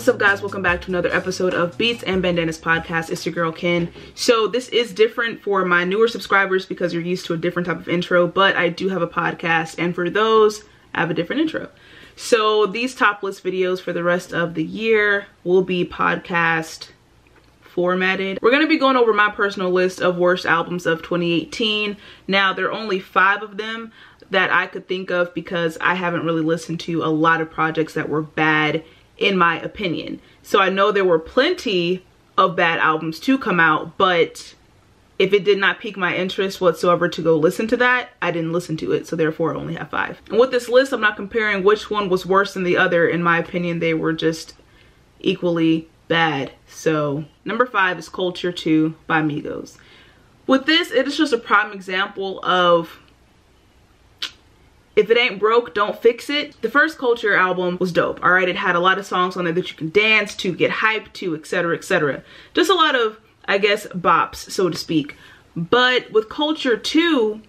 What's up guys, welcome back to another episode of Beats and Bandanas podcast. It's your girl Ken. So this is different for my newer subscribers because you're used to a different type of intro, but I do have a podcast, and for those I have a different intro. So these top list videos for the rest of the year will be podcast formatted. We're going to be going over my personal list of worst albums of 2018. Now there are only 5 of them that I could think of because I haven't really listened to a lot of projects that were bad in my opinion. So I know there were plenty of bad albums to come out, but if it did not pique my interest whatsoever to go listen to that, I didn't listen to it, so therefore I only have 5. And with this list, I'm not comparing which one was worse than the other. In my opinion, they were just equally bad. So number 5 is Culture 2 by Migos. With this, it is just a prime example of if it ain't broke, don't fix it. The first Culture album was dope, all right? It had a lot of songs on there that you can dance to, get hyped to, etc, etc. Just a lot of, I guess, bops, so to speak. But with Culture 2,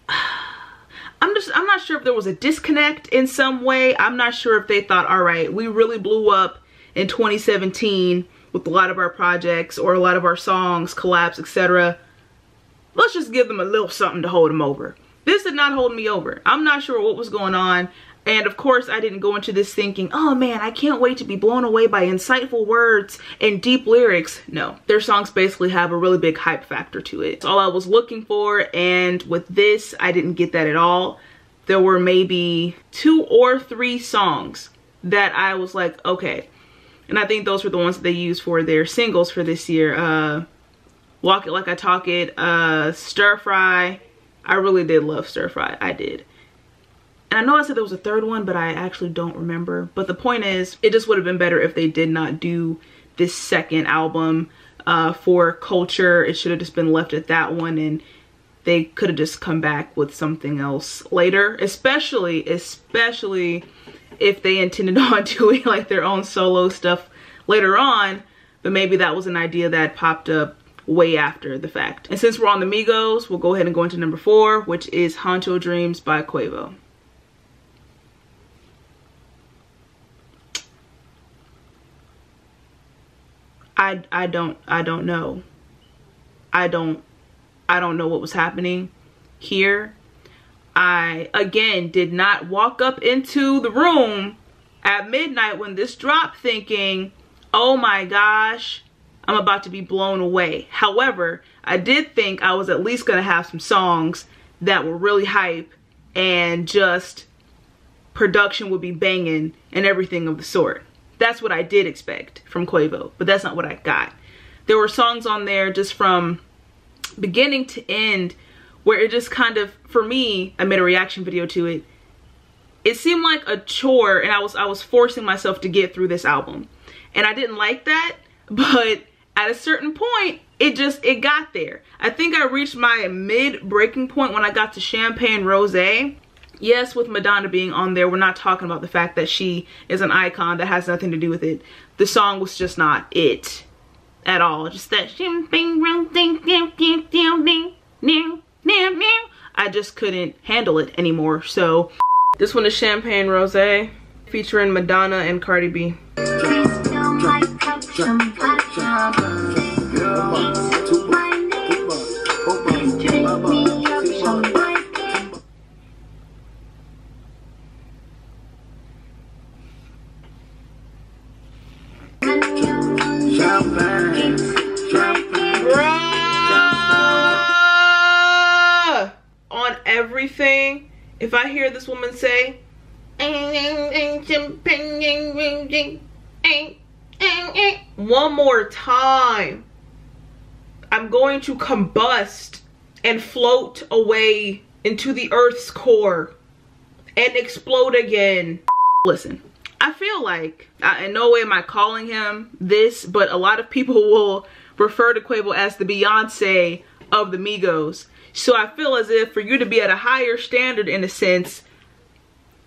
I'm not sure if there was a disconnect in some way. I'm not sure if they thought, all right, we really blew up in 2017 with a lot of our projects or a lot of our songs, collabs, etc. Let's just give them a little something to hold them over. This did not hold me over. I'm not sure what was going on. And of course, I didn't go into this thinking, oh man, I can't wait to be blown away by insightful words and deep lyrics. No, their songs basically have a really big hype factor to it. It's all I was looking for, and with this, I didn't get that at all. There were maybe 2 or 3 songs that I was like, okay. And I think those were the ones that they used for their singles for this year. Walk It Like I Talk It, Stir Fry. I really did love Stir Fry, I did. And I know I said there was a 3rd one, but I actually don't remember. But the point is, it just would have been better if they did not do this second album for Culture. It should have just been left at that one, and they could have just come back with something else later. Especially if they intended on doing like their own solo stuff later on. But maybe that was an idea that popped up way after the fact. And since we're on the Migos, we'll go ahead and go into number 4, which is Huncho Dreams by Quavo. I don't know. I don't know what was happening here. I again did not walk up into the room at midnight when this dropped thinking, oh my gosh, I'm about to be blown away. However, I did think I was at least gonna have some songs that were really hype and just production would be banging and everything of the sort. That's what I did expect from Quavo, but that's not what I got. There were songs on there just from beginning to end where it just kind of, for me, I made a reaction video to it. It seemed like a chore, and I was forcing myself to get through this album. And I didn't like that, but at a certain point, it got there. I think I reached my mid-breaking point when I got to Champagne Rosé. Yes, with Madonna being on there, we're not talking about the fact that she is an icon. That has nothing to do with it. The song was just not it at all. Just that Champagne Rosé. I just couldn't handle it anymore. So this one is Champagne Rosé featuring Madonna and Cardi B. On everything, if I hear this woman say one more time, I'm going to combust and float away into the earth's core and explode again. Listen, I feel like, in no way am I calling him this, but a lot of people will refer to Quavo as the Beyonce of the Migos. So I feel as if for you to be at a higher standard, in a sense,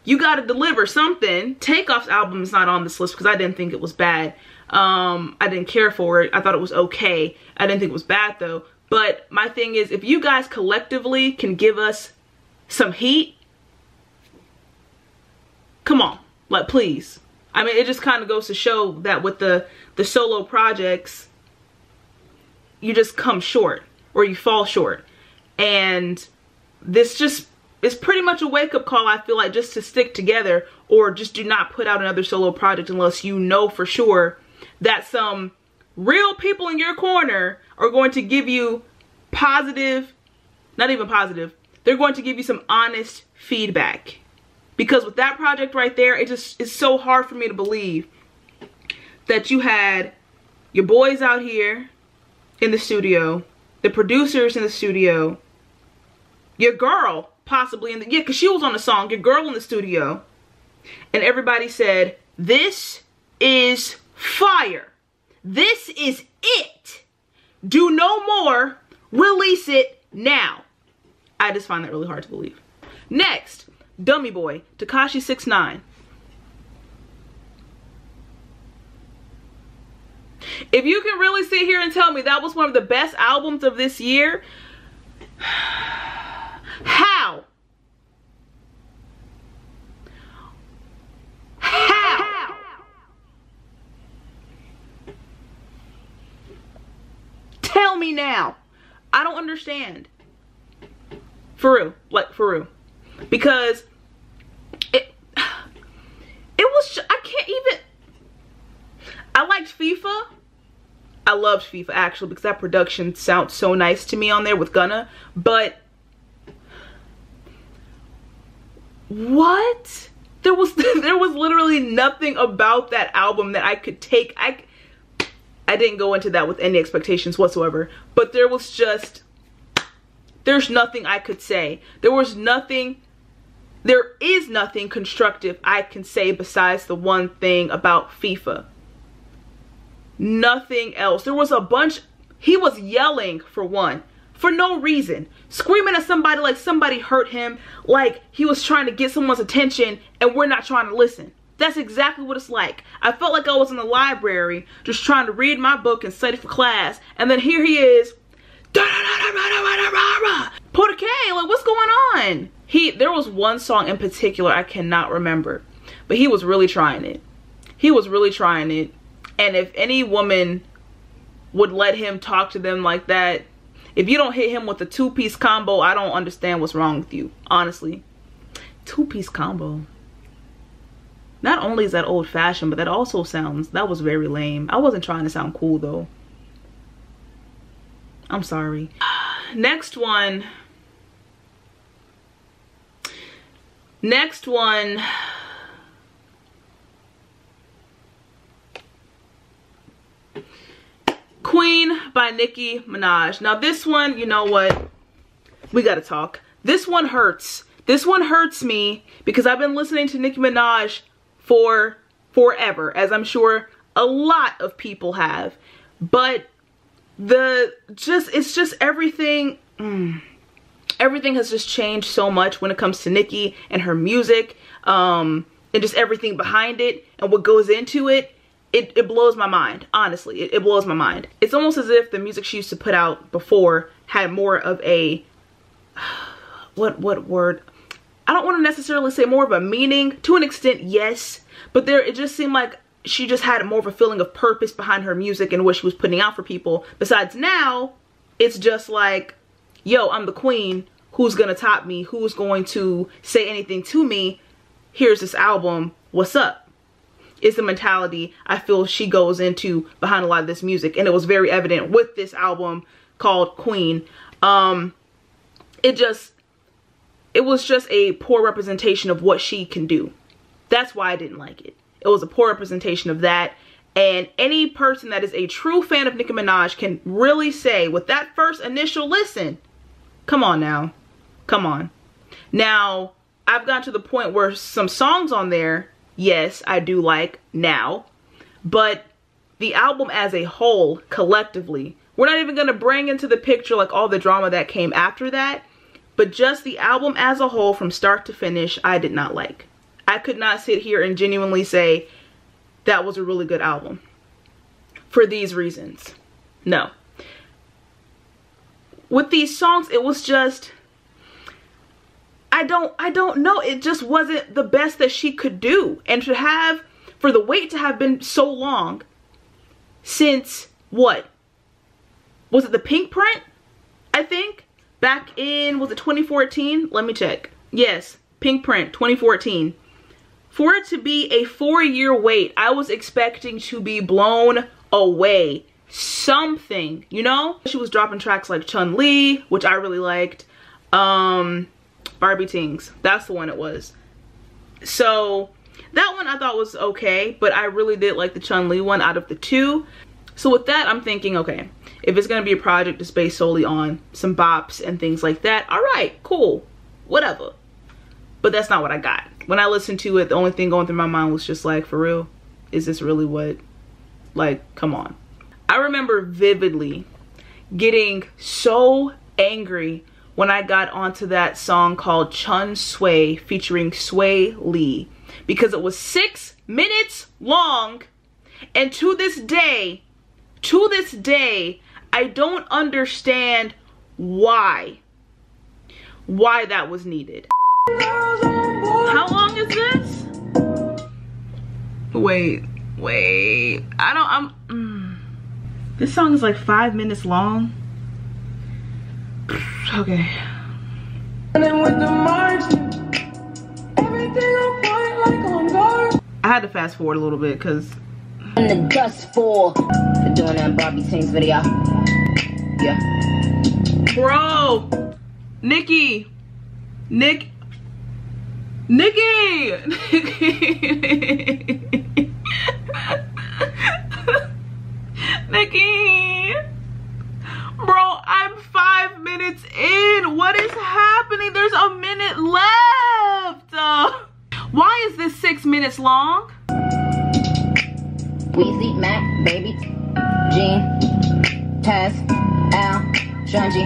you got to deliver something. Takeoff's album is not on this list because I didn't think it was bad. I didn't care for it. I thought it was okay. I didn't think it was bad though. But my thing is, if you guys collectively can give us some heat, come on, like please. I mean, it just kind of goes to show that with the solo projects, you just come short, or you fall short. And this just is pretty much a wake-up call, I feel like, just to stick together, or just do not put out another solo project unless you know for sure that some real people in your corner are going to give you positive, not even positive, they're going to give you some honest feedback. Because with that project right there, it just is so hard for me to believe that you had your boys out here in the studio, the producers in the studio, your girl possibly in the, yeah, because she was on the song, your girl in the studio, and everybody said, this is fire. This is it. Do no more. Release it now. I just find that really hard to believe. Next, Dummy Boy, Tekashi 6ix9ine. If you can really sit here and tell me that was one of the best albums of this year, how? How? Tell me now. I don't understand. For real. Like, for real. Because it was, I can't even, I liked FIFA. I loved FIFA actually, because that production sounds so nice to me on there with Gunna. But what? There was literally nothing about that album that I could take. I didn't go into that with any expectations whatsoever, but there was just, there's nothing I could say. There is nothing constructive I can say besides the one thing about FIFA. Nothing else. There was a bunch, he was yelling for one, for no reason. Screaming at somebody like somebody hurt him, like he was trying to get someone's attention and we're not trying to listen. That's exactly what it's like. I felt like I was in the library just trying to read my book and study for class, and then here he is, Porter K, like what's going on? There was one song in particular I cannot remember, but he was really trying it. He was really trying it. And if any woman would let him talk to them like that, if you don't hit him with a two-piece combo, I don't understand what's wrong with you, honestly. Two-piece combo. Not only is that old-fashioned, but that also sounds, that was very lame. I wasn't trying to sound cool though. I'm sorry. Next one. Queen by Nicki Minaj. Now this one, you know what? We gotta talk. This one hurts. This one hurts me because I've been listening to Nicki Minaj for forever, as I'm sure a lot of people have. But it's just everything. Everything has just changed so much when it comes to Nicki and her music, and just everything behind it and what goes into it. It blows my mind, honestly. It blows my mind. It's almost as if the music she used to put out before had more of a, what word? I don't want to necessarily say more of a meaning. To an extent, yes. But it just seemed like she just had more of a feeling of purpose behind her music and what she was putting out for people. Besides now, it's just like, yo, I'm the queen. Who's gonna top me? Who's going to say anything to me? Here's this album. What's up? Is the mentality I feel she goes into behind a lot of this music. And it was very evident with this album called Queen. It was just a poor representation of what she can do. That's why I didn't like it. It was a poor representation of that. And any person that is a true fan of Nicki Minaj can really say with that first initial listen, come on now. Come on. Now, I've gotten to the point where some songs on there, yes, I do like now, but the album as a whole, collectively, we're not even going to bring into the picture like all the drama that came after that, but just the album as a whole from start to finish, I did not like. I could not sit here and genuinely say that was a really good album for these reasons. No. With these songs, it was just, I don't know. It just wasn't the best that she could do. And to have for the wait to have been so long since what? Was it the Pink Print? I think back in, was it 2014? Let me check. Yes, Pink Print 2014. For it to be a 4-year wait, I was expecting to be blown away. Something, you know? She was dropping tracks like Chun-Li, which I really liked. Barbie Tings, that's the one it was. So that one I thought was okay, but I really did like the Chun-Li one out of the two. So with that, I'm thinking, okay, if it's gonna be a project that's based solely on some bops and things like that, all right, cool, whatever. But that's not what I got. When I listened to it, the only thing going through my mind was just like, for real, is this really what, like, come on. I remember vividly getting so angry when I got onto that song called Chun Sway featuring Sway Lee, because it was 6 minutes long, and to this day, I don't understand why that was needed. How long is this? Wait, this song is like 5 minutes long. Okay. And then with the margin, everything on point like on guard. I had to fast forward a little bit because and the dust for doing that Barbie Tings video. Yeah. Bro, Nicki. Nicki. Bro, I'm 5 minutes in. What is happening? There's a minute left. Why is this 6 minutes long? Weezy, Mac, Baby, Jean, Taz, Al, Shunji.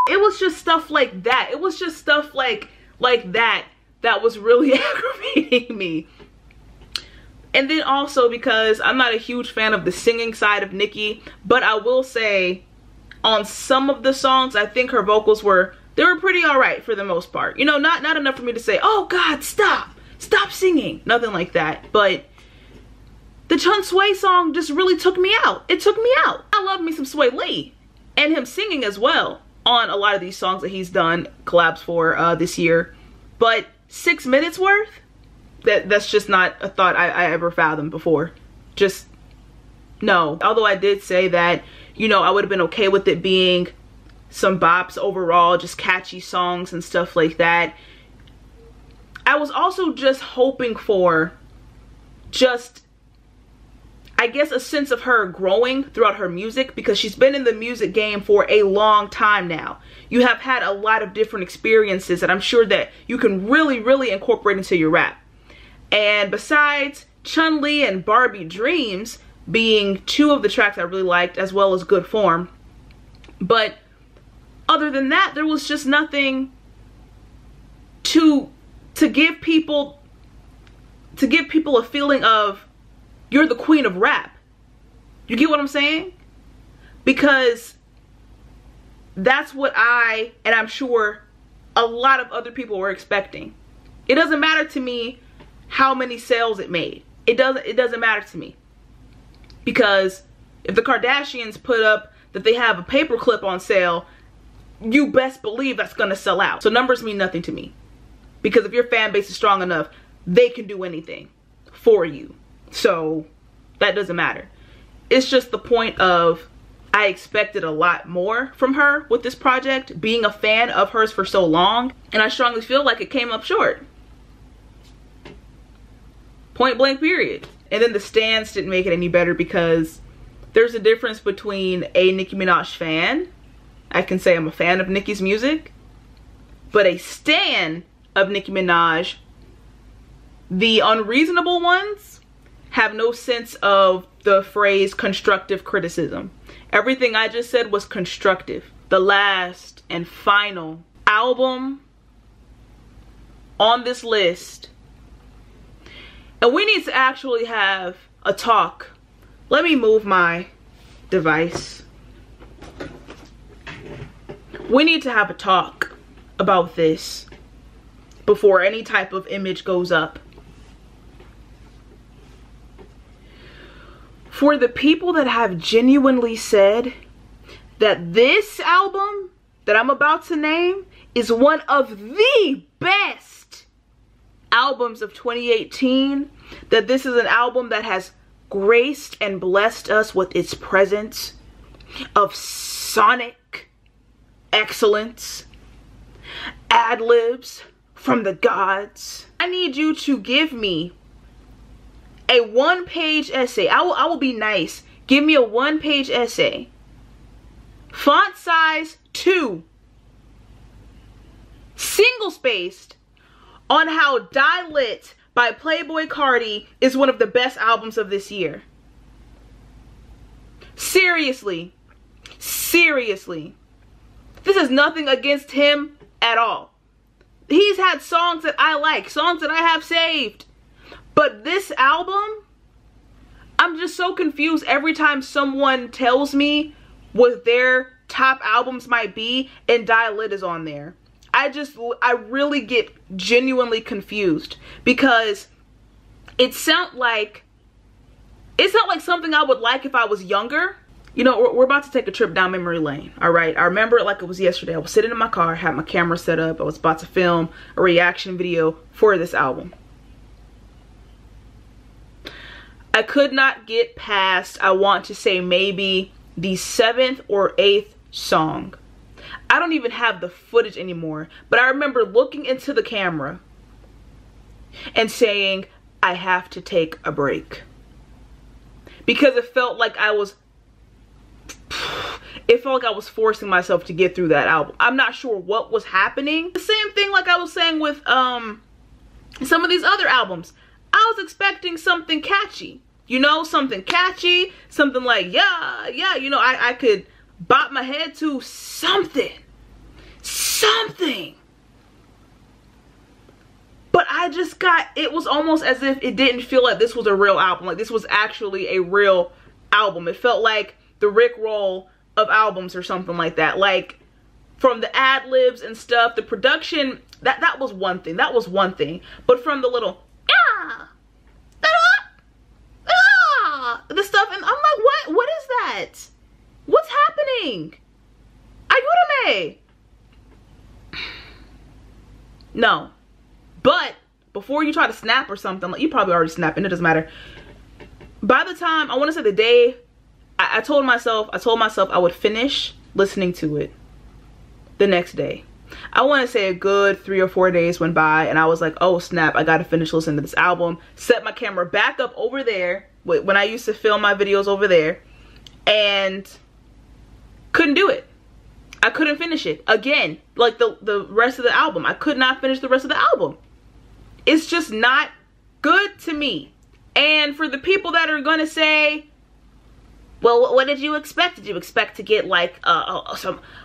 It was just stuff like that. It was just stuff like that was really aggravating me. And then also because I'm not a huge fan of the singing side of Nicki, but I will say on some of the songs, I think her vocals were pretty alright for the most part. You know, not enough for me to say, oh God, stop singing. Nothing like that. But the Chun Sway song just really took me out. It took me out. I love me some Sway Lee and him singing as well on a lot of these songs that he's done collabs for this year. But 6 minutes worth? That's just not a thought I ever fathomed before. Just no. Although I did say that, you know, I would have been okay with it being some bops overall, just catchy songs and stuff like that. I was also just hoping for just, I guess, a sense of her growing throughout her music, because she's been in the music game for a long time now. You have had a lot of different experiences that I'm sure that you can really incorporate into your rap. And besides Chun-Li and Barbie Dreams being two of the tracks I really liked, as well as Good Form, but other than that, there was just nothing to give people a feeling of you're the queen of rap. You get what I'm saying? Because that's what I, and I'm sure a lot of other people were expecting. It doesn't matter to me how many sales it made. It doesn't matter to me. Because if the Kardashians put up that they have a paperclip on sale, you best believe that's gonna sell out. So numbers mean nothing to me. Because if your fan base is strong enough, they can do anything for you. So that doesn't matter. It's just the point of, I expected a lot more from her with this project, being a fan of hers for so long, and I strongly feel like it came up short. Point blank period. And then the stans didn't make it any better, because there's a difference between a Nicki Minaj fan. I can say I'm a fan of Nicki's music, but a stan of Nicki Minaj, the unreasonable ones, have no sense of the phrase constructive criticism. Everything I just said was constructive. The last and final album on this list. And we need to actually have a talk. Let me move my device. We need to have a talk about this before any type of image goes up. For the people that have genuinely said that this album that I'm about to name is one of the best albums of 2018, that this is an album that has graced and blessed us with its presence of sonic excellence, ad-libs from the gods. I need you to give me a 1-page essay. I will be nice. Give me a 1-page essay. Font size 2. Single spaced, on how Die Lit by Playboi Carti is one of the best albums of this year. Seriously. Seriously. This is nothing against him at all. He's had songs that I like, songs that I have saved. But this album, I'm just so confused every time someone tells me what their top albums might be and Die Lit is on there. I really get genuinely confused because it sounds like something I would like if I was younger. You know, we're about to take a trip down memory lane, all right? I remember it like it was yesterday. I was sitting in my car, had my camera set up. I was about to film a reaction video for this album. I could not get past, I want to say maybe the 7th or 8th song. I don't even have the footage anymore, but I remember looking into the camera and saying, I have to take a break. Because it felt like I was forcing myself to get through that album. I'm not sure what was happening. The same thing like I was saying with some of these other albums. I was expecting something catchy. You know, something catchy, something like, yeah, you know, I could bop my head to something. But I just got, it was almost as if it didn't feel like this was a real album. Like this was actually a real album. It felt like the Rickroll of albums or something like that. Like from the ad-libs and stuff, the production, that was one thing. That was one thing. But from the little, the stuff, and I'm like, what is that? What's happening? Ayúdame. No. But before you try to snap or something, like you probably already snapping, it doesn't matter. By the time, I want to say the day, I told myself I would finish listening to it the next day. I want to say a good 3 or 4 days went by and I was like, oh snap, I got to finish listening to this album. Set my camera back up over there when I used to film my videos over there and couldn't do it. I couldn't finish it. Again, like the rest of the album. I could not finish the rest of the album. It's just not good to me. And for the people that are going to say, well, what did you expect? Did you expect to get like a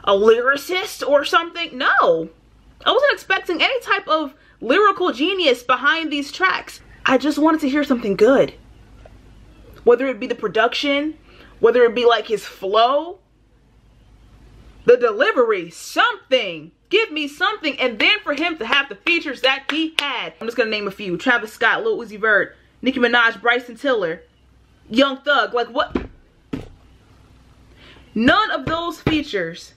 lyricist or something? No. I wasn't expecting any type of lyrical genius behind these tracks. I just wanted to hear something good. Whether it be the production, whether it be like his flow, the delivery, something. Give me something. And then for him to have the features that he had. I'm just going to name a few. Travis Scott, Lil Uzi Vert, Nicki Minaj, Bryson Tiller, Young Thug. Like what? None of those features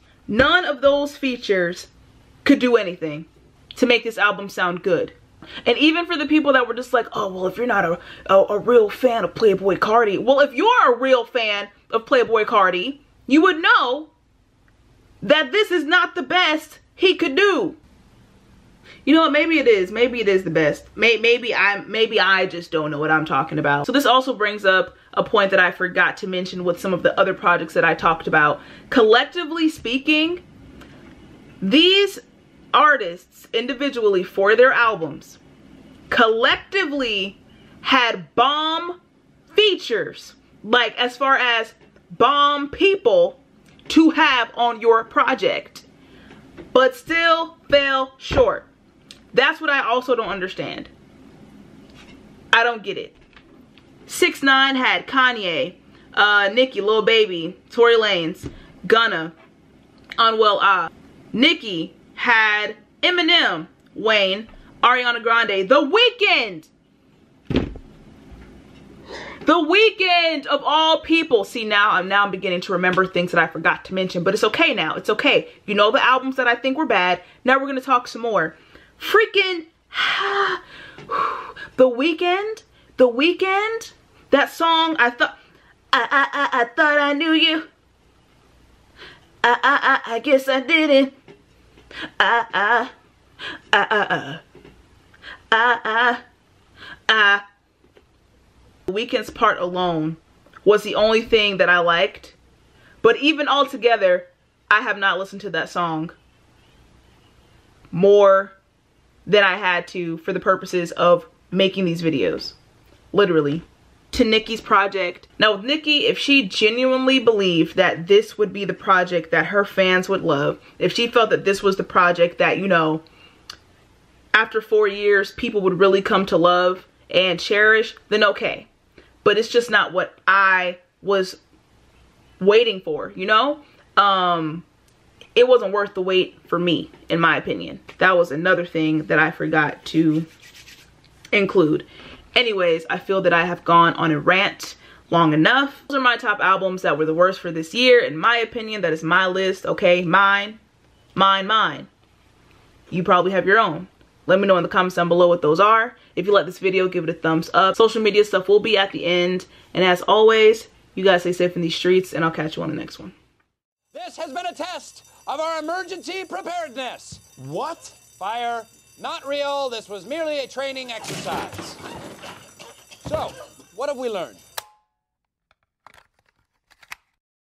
could do anything to make this album sound good. And even for the people that were just like, oh, well, if you're not a real fan of Playboi Carti. Well, if you're a real fan of Playboi Carti, you would know that this is not the best he could do. You know what? Maybe it is. Maybe it is the best. Maybe I just don't know what I'm talking about. So this also brings up a point that I forgot to mention with some of the other projects that I talked about. Collectively speaking, these artists individually for their albums collectively had bomb features, like as far as bomb people to have on your project, but still fell short. That's what I also don't understand. I don't get it. 6ix9ine had Kanye, Nicki, Lil Baby, Tory Lanez, Gunna, Unwell. Nicki had Eminem, Wayne, Ariana Grande, The Weeknd. The Weeknd of all people. See, now I'm beginning to remember things that I forgot to mention, but it's okay now. It's okay. You know the albums that I think were bad. Now we're gonna talk some more. Freaking The Weeknd. The Weeknd. That song. I thought I knew you. I guess I didn't. The Weeknd's part alone was the only thing that I liked. But even all together, I have not listened to that song more than I had to for the purposes of making these videos. Literally. To Nicki's project. Now with Nicki, if she genuinely believed that this would be the project that her fans would love, if she felt that this was the project that, you know, after 4 years people would really come to love and cherish, then okay. But it's just not what I was waiting for, you know? It wasn't worth the wait for me, in my opinion. That was another thing that I forgot to include. Anyways, I feel that I have gone on a rant long enough. Those are my top albums that were the worst for this year. In my opinion, that is my list, okay? Mine. You probably have your own. Let me know in the comments down below what those are. If you like this video, give it a thumbs up. Social media stuff will be at the end. And as always, you guys stay safe in these streets, and I'll catch you on the next one. This has been a test of our emergency preparedness. What? Fire. Not real. This was merely a training exercise. So, what have we learned?